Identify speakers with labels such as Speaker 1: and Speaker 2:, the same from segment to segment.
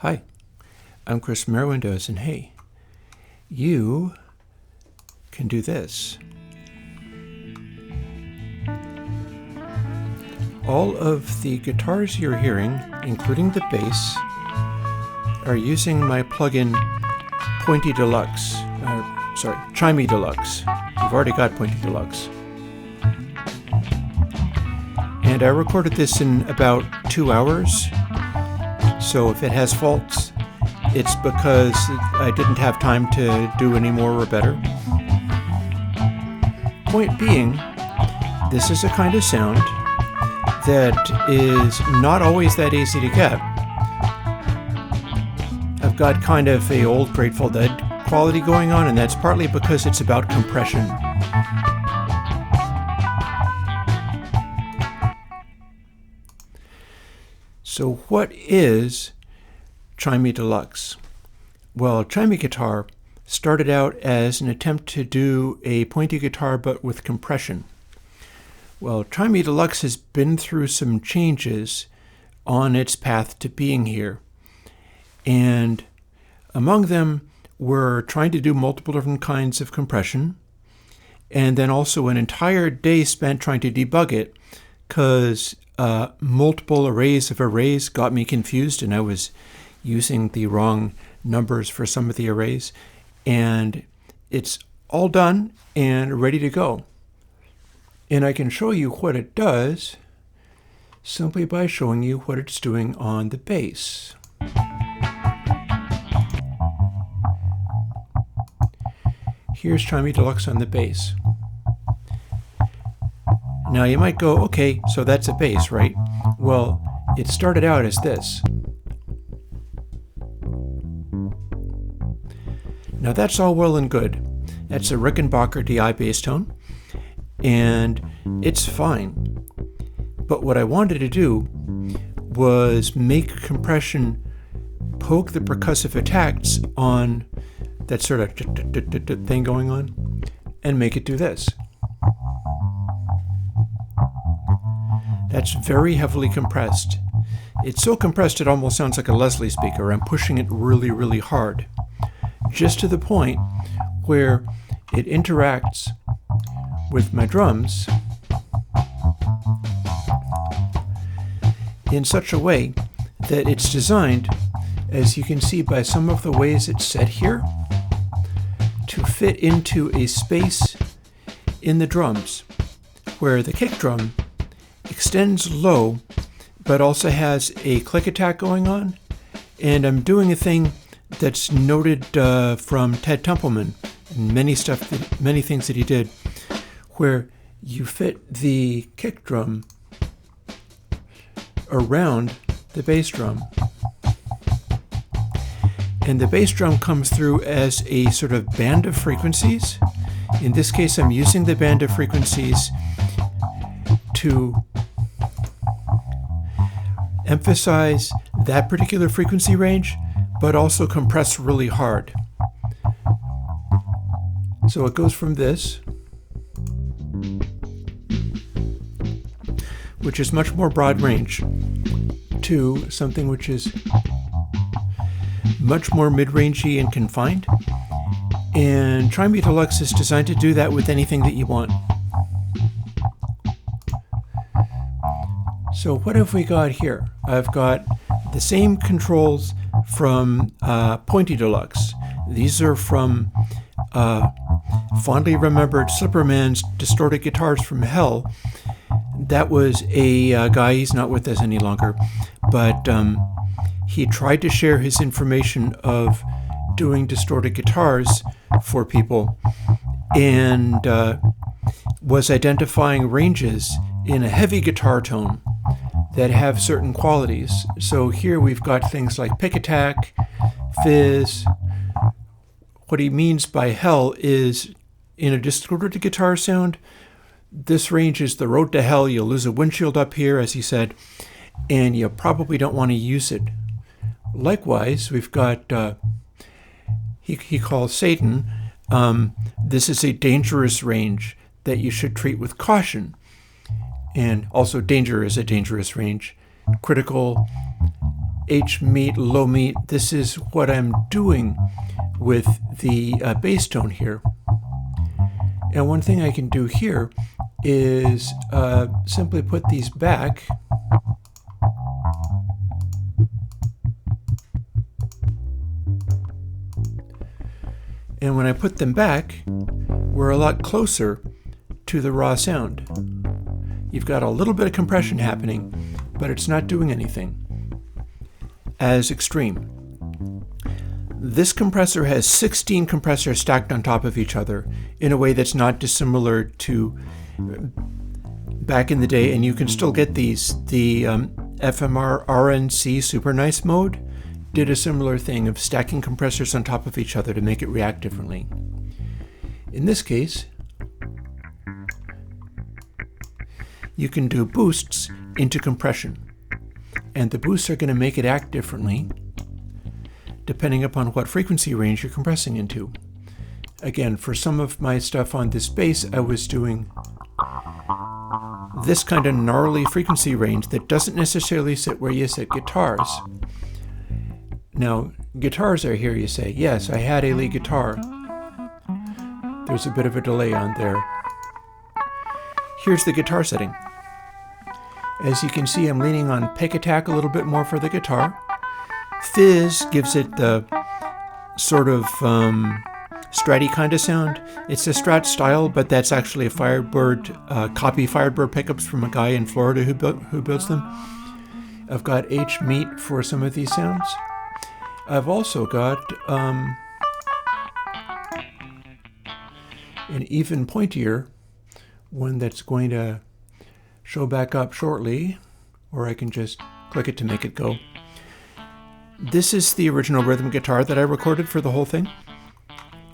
Speaker 1: Hi, I'm Chris from Airwindows, and hey, you can do this. All of the guitars you're hearing, including the bass, are using my plugin PointyDeluxe. ChimeyDeluxe. You've already got PointyDeluxe. And I recorded this in about 2 hours. So if it has faults, it's because I didn't have time to do any more or better. Point being, this is a kind of sound that is not always that easy to get. I've got kind of a old Grateful Dead quality going on, and that's partly because it's about compression. So what is ChimeyDeluxe? Well, ChimeyGuitar started out as an attempt to do a pointy guitar but with compression. Well, ChimeyDeluxe has been through some changes on its path to being here. And among them were trying to do multiple different kinds of compression, and then also an entire day spent trying to debug it, because multiple arrays of arrays got me confused, and I was using the wrong numbers for some of the arrays. And it's all done and ready to go. And I can show you what it does simply by showing you what it's doing on the bass. Here's ChimeyDeluxe on the bass. Now you might go, okay, so that's a bass, right? Well, it started out as this. Now that's all well and good. That's a Rickenbacker DI bass tone, and it's fine. But what I wanted to do was make compression poke the percussive attacks on that sort of thing going on, and make it do this. That's very heavily compressed. It's so compressed it almost sounds like a Leslie speaker. I'm pushing it really, really hard, just to the point where it interacts with my drums in such a way that it's designed, as you can see by some of the ways it's set here, to fit into a space in the drums where the kick drum extends low but also has a click attack going on. And I'm doing a thing that's noted from Ted Templeman and many things that he did, where you fit the kick drum around the bass drum. And the bass drum comes through as a sort of band of frequencies. In this case, I'm using the band of frequencies to emphasize that particular frequency range, but also compress really hard. So it goes from this, which is much more broad range, to something which is much more mid-rangey and confined. And ChimeyDeluxe is designed to do that with anything that you want. So what have we got here? I've got the same controls from PointyDeluxe. These are from fondly remembered Slipperman Distorted Guitars from Hell. That was a guy, he's not with us any longer, but he tried to share his information of doing distorted guitars for people, and was identifying ranges in a heavy guitar tone that have certain qualities. So here we've got things like pick attack, fizz. What he means by hell is, in a distorted guitar sound, this range is the road to hell. You'll lose a windshield up here, as he said, and you probably don't want to use it. Likewise, we've got, he calls Satan, this is a dangerous range that you should treat with caution. And also danger is a dangerous range. Critical H meet, low meet. This is what I'm doing with the bass tone here. And one thing I can do here is simply put these back. And when I put them back, we're a lot closer to the raw sound. You've got a little bit of compression happening, but it's not doing anything as extreme. This compressor has 16 compressors stacked on top of each other in a way that's not dissimilar to back in the day, and you can still get these. The FMR RNC Super Nice mode did a similar thing of stacking compressors on top of each other to make it react differently. In this case, you can do boosts into compression, and the boosts are going to make it act differently depending upon what frequency range you're compressing into. Again, for some of my stuff on this bass, I was doing this kind of gnarly frequency range that doesn't necessarily sit where you set guitars. Now, guitars are here, you say. Yes, I had a lead guitar. There's a bit of a delay on there. Here's the guitar setting. As you can see, I'm leaning on pick attack a little bit more for the guitar. Fizz gives it the sort of stratty kind of sound. It's a Strat style, but that's actually a Firebird, copy Firebird pickups from a guy in Florida who builds them. I've got H meet for some of these sounds. I've also got an even pointier one that's going to show back up shortly, or I can just click it to make it go. This is the original rhythm guitar that I recorded for the whole thing.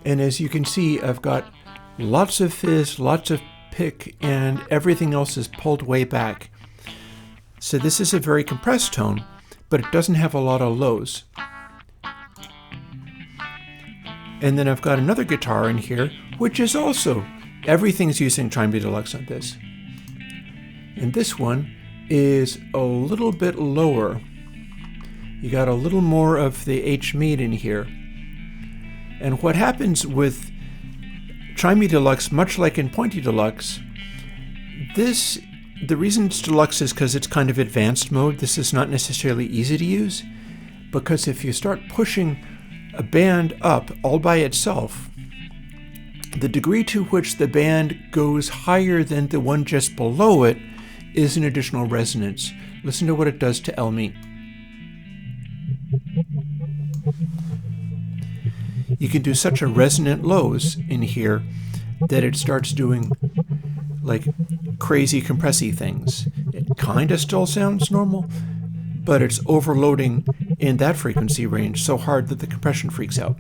Speaker 1: And as you can see, I've got lots of fizz, lots of pick, and everything else is pulled way back. So this is a very compressed tone, but it doesn't have a lot of lows. And then I've got another guitar in here, which is also, everything's using ChimeyDeluxe on this. And this one is a little bit lower. You got a little more of the H meet in here. And what happens with ChimeyDeluxe, much like in PointyDeluxe, the reason it's deluxe is because it's kind of advanced mode. This is not necessarily easy to use, because if you start pushing a band up all by itself, the degree to which the band goes higher than the one just below it is an additional resonance. Listen to what it does to L meet. You can do such a resonant lows in here that it starts doing like crazy compressy things. It kind of still sounds normal, but it's overloading in that frequency range so hard that the compression freaks out.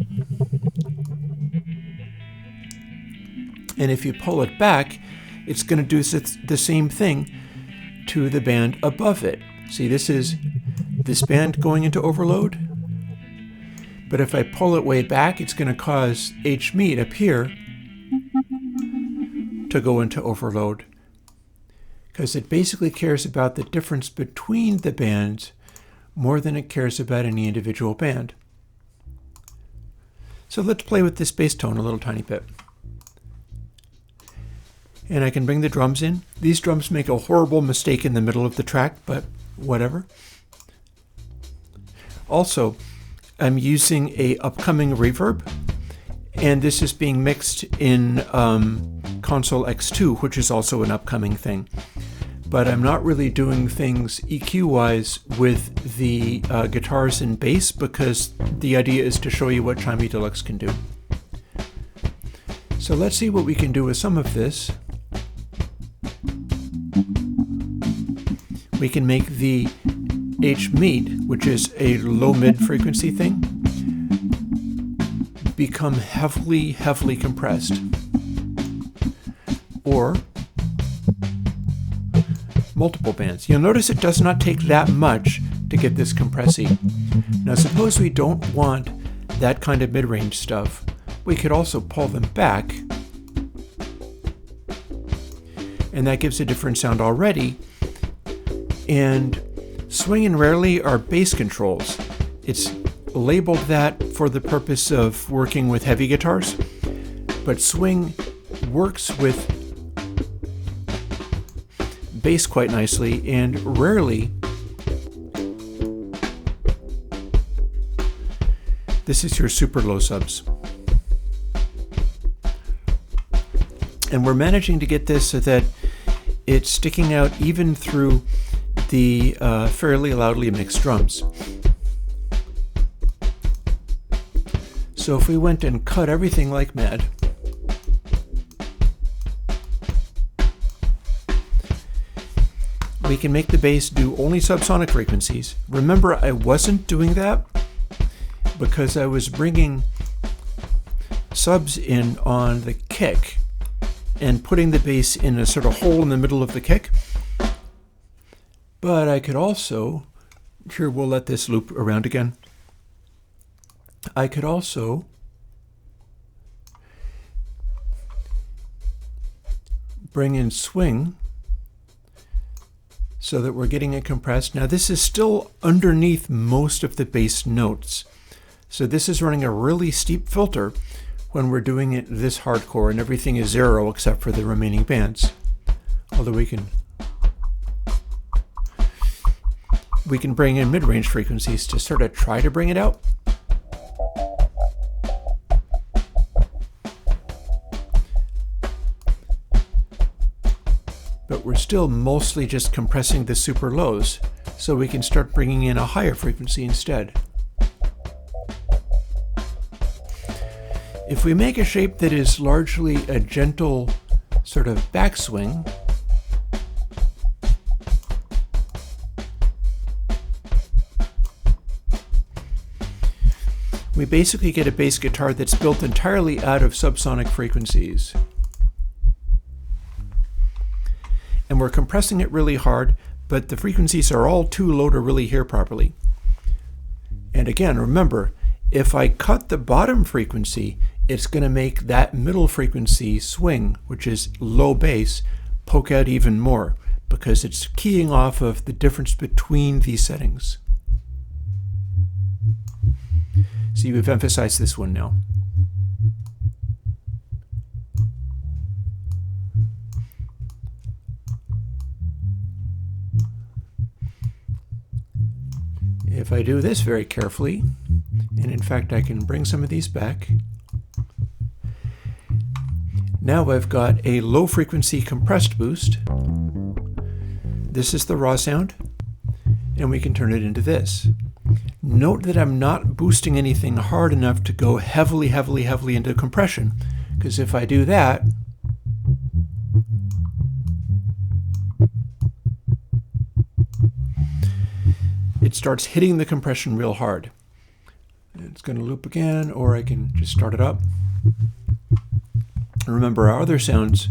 Speaker 1: And if you pull it back, it's going to do the same thing to the band above it. See, this is this band going into overload. But if I pull it way back, it's going to cause H meet up here to go into overload, because it basically cares about the difference between the bands more than it cares about any individual band. So let's play with this bass tone a little tiny bit. And I can bring the drums in. These drums make a horrible mistake in the middle of the track, but whatever. Also, I'm using a upcoming reverb, and this is being mixed in ConsoleH2, which is also an upcoming thing. But I'm not really doing things EQ-wise with the guitars and bass, because the idea is to show you what ChimeyDeluxe can do. So let's see what we can do with some of this. We can make the H meet, which is a low mid frequency thing, become heavily compressed. Or multiple bands. You'll notice it does not take that much to get this compressy. Now suppose we don't want that kind of mid-range stuff. We could also pull them back, and that gives a different sound already. And Swing and rarely are bass controls. It's labeled that for the purpose of working with heavy guitars, but swing works with bass quite nicely, and rarely this is your super low subs. And we're managing to get this so that it's sticking out even through the fairly loudly mixed drums. So if we went and cut everything like mad, we can make the bass do only subsonic frequencies. Remember, I wasn't doing that because I was bringing subs in on the kick and putting the bass in a sort of hole in the middle of the kick. But I could also, here we'll let this loop around again. I could also bring in swing so that we're getting it compressed. Now this is still underneath most of the bass notes. So this is running a really steep filter when we're doing it this hardcore and everything is 0 except for the remaining bands. Although we can bring in mid-range frequencies to sort of try to bring it out. But we're still mostly just compressing the super lows, so we can start bringing in a higher frequency instead. If we make a shape that is largely a gentle sort of backswing, we basically get a bass guitar that's built entirely out of subsonic frequencies. And we're compressing it really hard, but the frequencies are all too low to really hear properly. And again, remember, if I cut the bottom frequency, it's going to make that middle frequency swing, which is low bass, poke out even more because it's keying off of the difference between these settings. See, we've emphasized this one now. If I do this very carefully, and in fact I can bring some of these back, now I've got a low frequency compressed boost. This is the raw sound, and we can turn it into this. Note that I'm not boosting anything hard enough to go heavily into compression, because if I do that, it starts hitting the compression real hard. It's going to loop again, or I can just start it up. Remember, our other sounds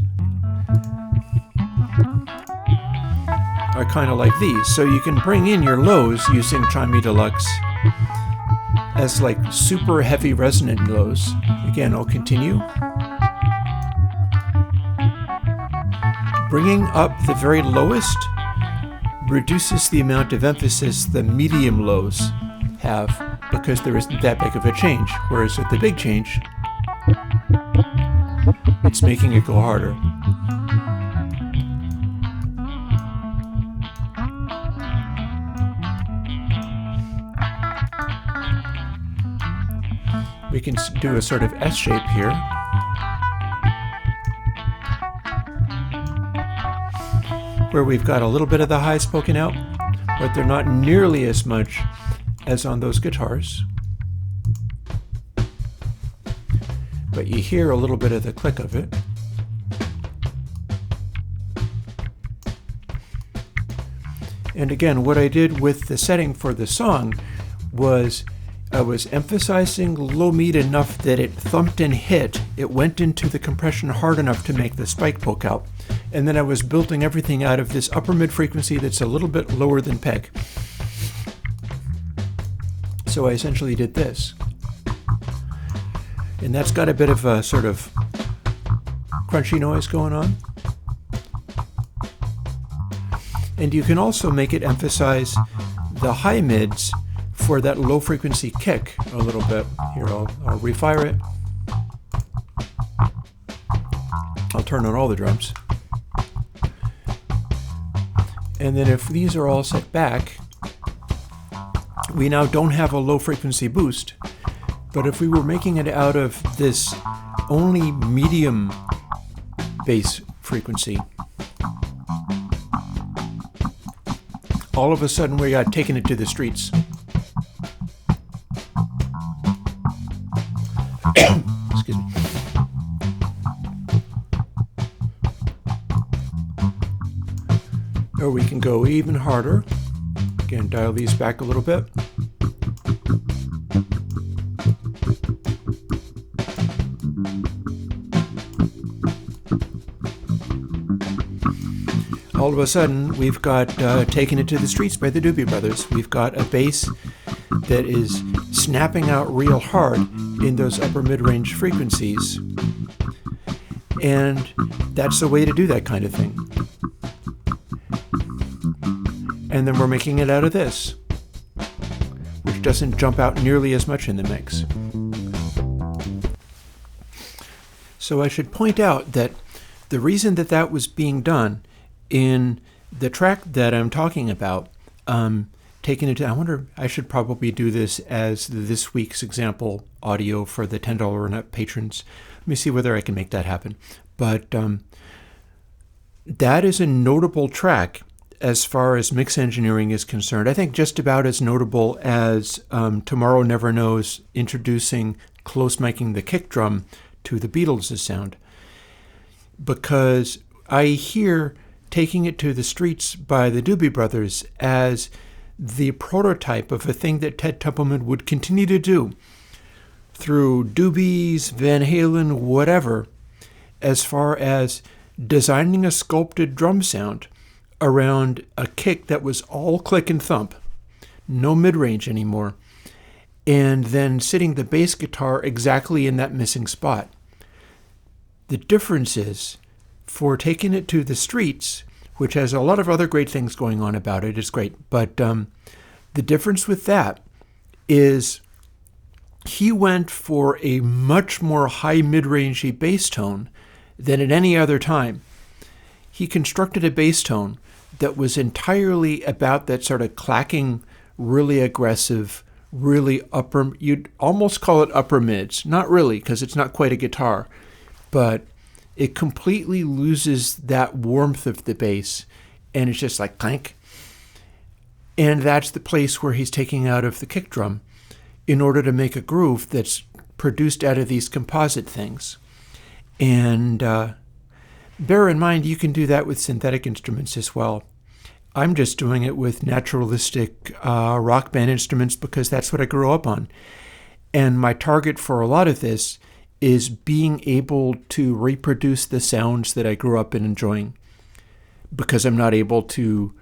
Speaker 1: are kind of like these, so you can bring in your lows using ChimeyDeluxe as like super heavy resonant lows. Again, I'll continue. Bringing up the very lowest reduces the amount of emphasis the medium lows have because there isn't that big of a change, whereas with the big change, it's making it go harder. We can do a sort of S shape here. Where we've got a little bit of the highs poking out, but they're not nearly as much as on those guitars. But you hear a little bit of the click of it. And again, what I did with the setting for the song was I was emphasizing low mid enough that it thumped and hit. It went into the compression hard enough to make the spike poke out. And then I was building everything out of this upper mid frequency that's a little bit lower than peg. So I essentially did this. And that's got a bit of a sort of crunchy noise going on. And you can also make it emphasize the high mids for that low frequency kick a little bit. Here, I'll refire it. I'll turn on all the drums. And then if these are all set back, we now don't have a low frequency boost. But if we were making it out of this only medium bass frequency, all of a sudden we got taken it to the streets. Excuse me. Or we can go even harder. Again, dial these back a little bit. All of a sudden, we've got Taken It to the Streets by the Doobie Brothers. We've got a bass that is snapping out real hard in those upper mid-range frequencies. And that's the way to do that kind of thing. And then we're making it out of this, which doesn't jump out nearly as much in the mix. So I should point out that the reason that that was being done in the track that I'm talking about, taking it to, I wonder, I should probably do this as this week's example audio for the $10 and up patrons. Let me see whether I can make that happen. But that is a notable track as far as mix engineering is concerned. I think just about as notable as Tomorrow Never Knows introducing close miking the kick drum to the Beatles' sound. Because I hear Taking It to the Streets by the Doobie Brothers as the prototype of a thing that Ted Templeman would continue to do through Doobies, Van Halen, whatever, as far as designing a sculpted drum sound around a kick that was all click and thump, no mid-range anymore, and then sitting the bass guitar exactly in that missing spot. The difference is, for Taking It to the Streets, which has a lot of other great things going on about it, it's great, but the difference with that is he went for a much more high mid-rangey bass tone than at any other time. He constructed a bass tone that was entirely about that sort of clacking, really aggressive, really upper, you'd almost call it upper mids. Not really, because it's not quite a guitar, but it completely loses that warmth of the bass, and it's just like clank. And that's the place where he's taking out of the kick drum in order to make a groove that's produced out of these composite things. And bear in mind, you can do that with synthetic instruments as well. I'm just doing it with naturalistic rock band instruments because that's what I grew up on. And my target for a lot of this is being able to reproduce the sounds that I grew up in enjoying, because I'm not able to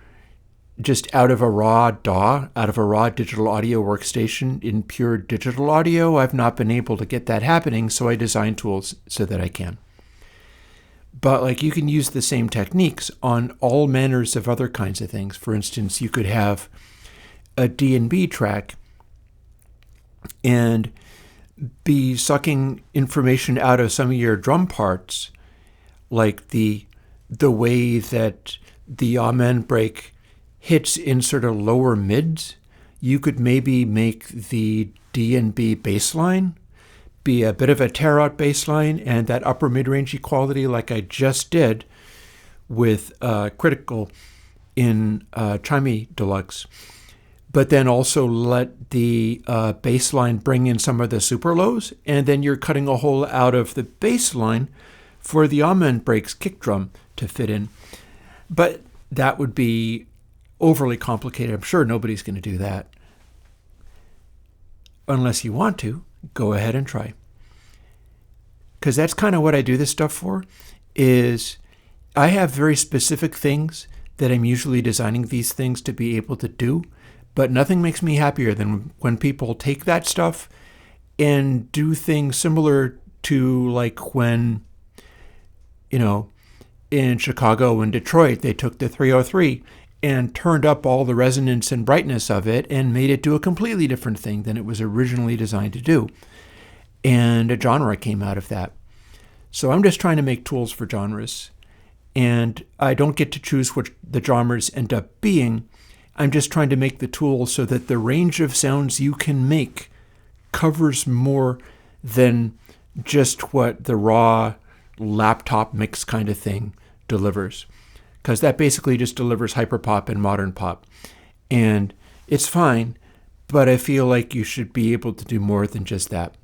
Speaker 1: just out of a raw DAW, out of a raw digital audio workstation in pure digital audio, I've not been able to get that happening, so I design tools so that I can. But like you can use the same techniques on all manners of other kinds of things. For instance, you could have a D&B track and be sucking information out of some of your drum parts, like the way that the amen break hits in sort of lower mids. You could maybe make the D&B bass line be a bit of a tear-out bass line and that upper mid-rangey quality like I just did with Critical in ChimeyDeluxe. But then also let the bass line bring in some of the super lows, and then you're cutting a hole out of the bass line for the amen breaks kick drum to fit in. But that would be overly complicated. I'm sure nobody's going to do that. Unless you want to, go ahead and try. Because that's kind of what I do this stuff for, is I have very specific things that I'm usually designing these things to be able to do, but nothing makes me happier than when people take that stuff and do things similar to like when, in Chicago and Detroit, they took the 303 and turned up all the resonance and brightness of it and made it do a completely different thing than it was originally designed to do. And a genre came out of that. So I'm just trying to make tools for genres. And I don't get to choose what the genres end up being. I'm just trying to make the tool so that the range of sounds you can make covers more than just what the raw laptop mix kind of thing delivers. Because that basically just delivers hyperpop and modern pop. And it's fine, but I feel like you should be able to do more than just that.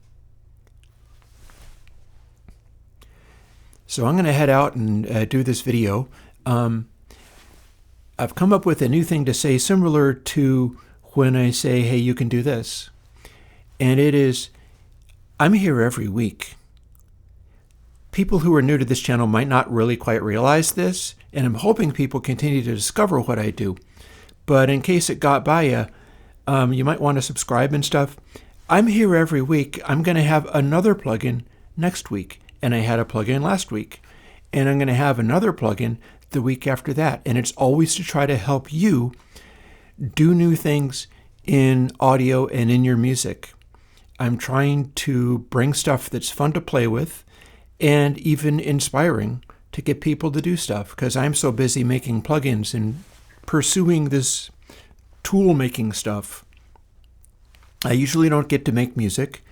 Speaker 1: So I'm going to head out and do this video. I've come up with a new thing to say similar to when I say, hey, you can do this. And it is, I'm here every week. People who are new to this channel might not really quite realize this, and I'm hoping people continue to discover what I do. But in case it got by you, you might want to subscribe and stuff. I'm here every week. I'm going to have another plugin next week, and I had a plugin last week. And I'm going to have another plugin the week after that. And it's always to try to help you do new things in audio and in your music. I'm trying to bring stuff that's fun to play with and even inspiring to get people to do stuff, because I'm so busy making plugins and pursuing this tool making stuff. I usually don't get to make music.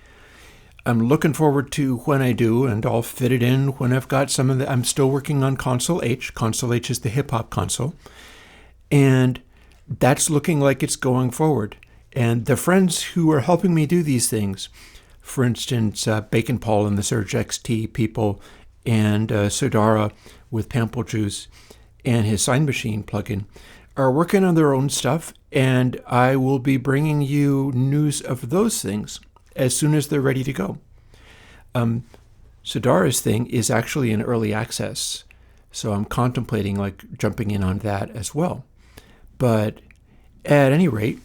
Speaker 1: I'm looking forward to when I do, and I'll fit it in when I've got some of the... I'm still working on ConsoleH. ConsoleH is the hip-hop console. And that's looking like it's going forward. And the friends who are helping me do these things, for instance, Bacon Paul and the Surge XT people, and Sudara with Pample Juice and his Sign Machine plugin, are working on their own stuff, and I will be bringing you news of those things as soon as they're ready to go. Sudara's thing is actually in early access, so I'm contemplating like jumping in on that as well. But at any rate,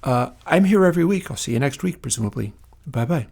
Speaker 1: I'm here every week. I'll see you next week, presumably. Bye-bye.